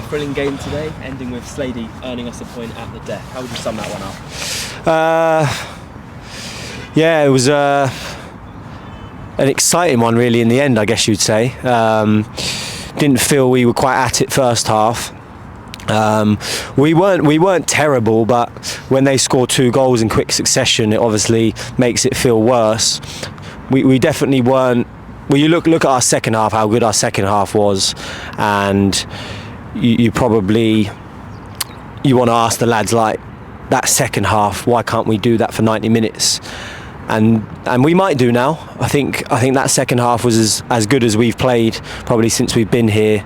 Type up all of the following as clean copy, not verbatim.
Thrilling game today, ending with Slady earning us a point at the death. How would you sum that one up? Yeah, it was an exciting one really in the end, I guess you'd say. Didn't feel we were quite at it first half. We weren't terrible, but when they score 2 goals in quick succession, it obviously makes it feel worse. We definitely weren't. Well, you look at our second half, how good our second half was, and you probably want to ask the lads, like, that second half, why can't we do that for 90 minutes? And we might do now. I think that second half was as good as we've played probably since we've been here.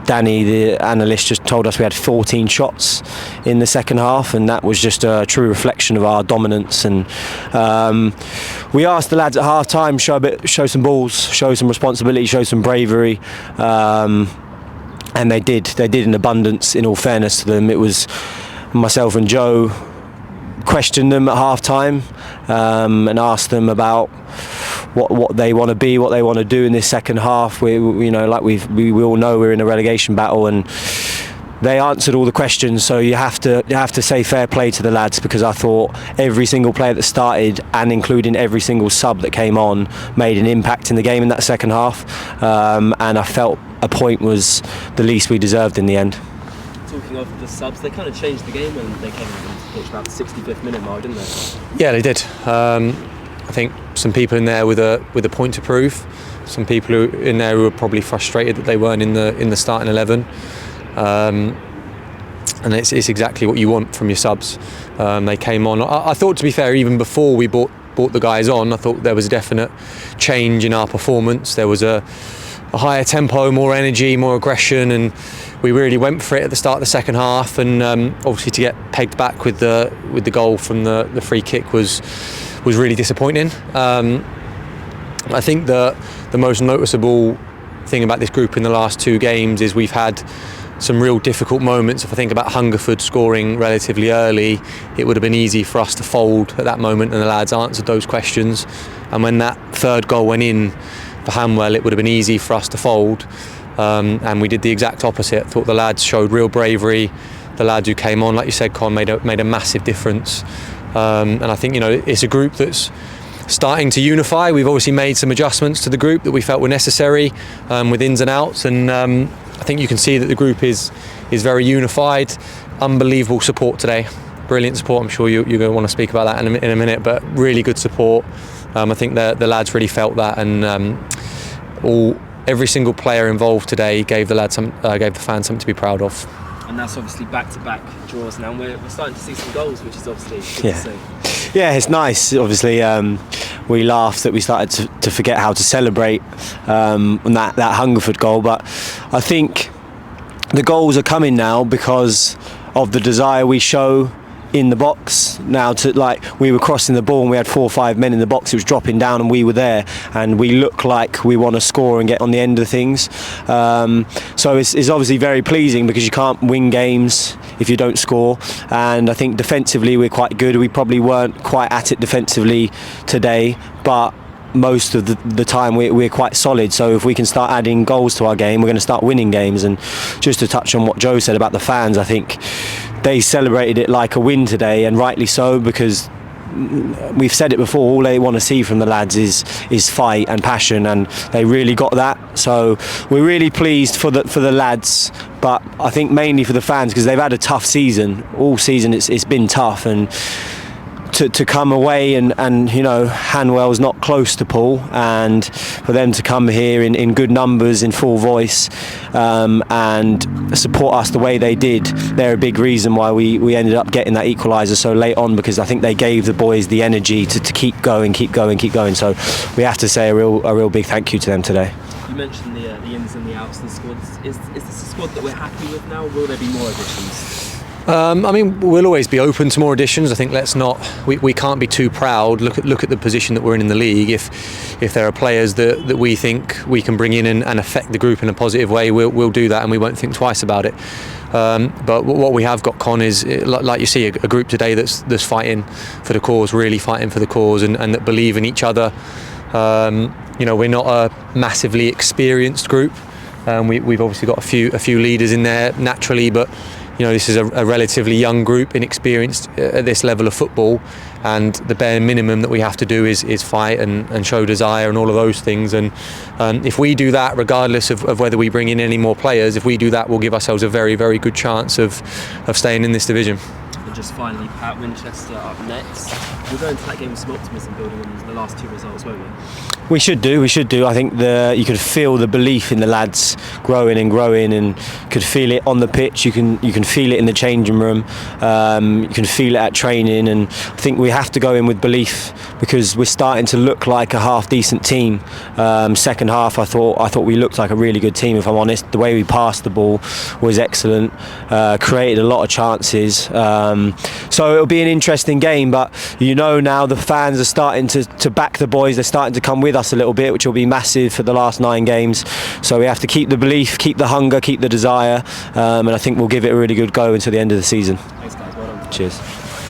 Danny, the analyst, just told us we had 14 shots in the second half, and that was just a true reflection of our dominance. And we asked the lads at half time, show some balls, show some responsibility, show some bravery, and they did in abundance. In all fairness to them, it was myself and Joe questioned them at half time and asked them about what they want to be, what they want to do in this second half. We all know we're in a relegation battle, and they answered all the questions. So you have to say fair play to the lads, because I thought every single player that started, and including every single sub that came on, made an impact in the game in that second half, and I felt a point was the least we deserved in the end. Talking of the subs, they kind of changed the game when they came into the pitch about the 65th minute mark, didn't they? Yeah, they did. I think some people in there with a point to prove. Some people in there who were probably frustrated that they weren't in the starting 11. And it's exactly what you want from your subs. They came on. I thought, to be fair, even before we brought the guys on, I thought there was a definite change in our performance. There was a higher tempo, more energy, more aggression, and we really went for it at the start of the second half. And obviously to get pegged back with the goal from the free kick was really disappointing. I think the most noticeable thing about this group in the last 2 games is we've had some real difficult moments. If I think about Hungerford scoring relatively early, it would have been easy for us to fold at that moment, and the lads answered those questions. And when that third goal went in for Hanwell, it would have been easy for us to fold, and we did the exact opposite. I thought the lads showed real bravery. The lads who came on, like you said, Con, made a massive difference. And I think, it's a group that's starting to unify. We've obviously made some adjustments to the group that we felt were necessary, with ins and outs, and I think you can see that the group is very unified. Unbelievable support today, brilliant support. I'm sure you're going to want to speak about that in a minute, but really good support. I think the lads really felt that, and every single player involved today gave the fans something to be proud of. And that's obviously back-to-back draws now. We're starting to see some goals, which is obviously good to see. Yeah, it's nice. Obviously, we laughed that we started to forget how to celebrate on that Hungerford goal. But I think the goals are coming now because of the desire we show in the box now. We were crossing the ball and we had 4 or 5 men in the box. It was dropping down and we were there, and we look like we want to score and get on the end of things. So it's obviously very pleasing, because you can't win games if you don't score. And I think defensively we're quite good. We probably weren't quite at it defensively today, but most of the time we're quite solid. So if we can start adding goals to our game, we're going to start winning games. And just to touch on what Joe said about the fans, I think they celebrated it like a win today, and rightly so, because we've said it before, all they want to see from the lads is fight and passion, and they really got that. So we're really pleased for the lads, but I think mainly for the fans, because they've had a tough season. All season it's been tough, and to come away and Hanwell's not close to Poole, and for them to come here in good numbers, in full voice, and support us the way they did, they're a big reason why we ended up getting that equaliser so late on, because I think they gave the boys the energy to keep going. So we have to say a real big thank you to them today. You mentioned the ins and the outs of the squad. Is this a squad that we're happy with now, or will there be more additions? We'll always be open to more additions. I think we can't be too proud. Look at the position that we're in the league. If there are players that we think we can bring in and affect the group in a positive way, we'll do that, and we won't think twice about it. But what we have got, Con, is, like you see, a group today that's fighting for the cause, really fighting for the cause, and that believe in each other. We're not a massively experienced group. We've obviously got a few leaders in there naturally, but this is a relatively young group, inexperienced at this level of football, and the bare minimum that we have to do is fight and show desire and all of those things. And if we do that, regardless of whether we bring in any more players, if we do that, we'll give ourselves a very, very good chance of staying in this division. And just finally, Pat, Winchester up next. We'll go into that game with some optimism, building on the last 2 results, won't we? We should do. I think you could feel the belief in the lads growing, and could feel it on the pitch. You can feel it in the changing room. You can feel it at training, and I think we have to go in with belief because we're starting to look like a half decent team. Second half, I thought we looked like a really good team. If I'm honest, the way we passed the ball was excellent. Created a lot of chances. So it'll be an interesting game, but now the fans are starting to back the boys. They're starting to come with us a little bit, which will be massive for the last 9 games. So we have to keep the belief, keep the hunger, keep the desire, and I think we'll give it a really good go until the end of the season. Thanks, guys. Well done. Cheers.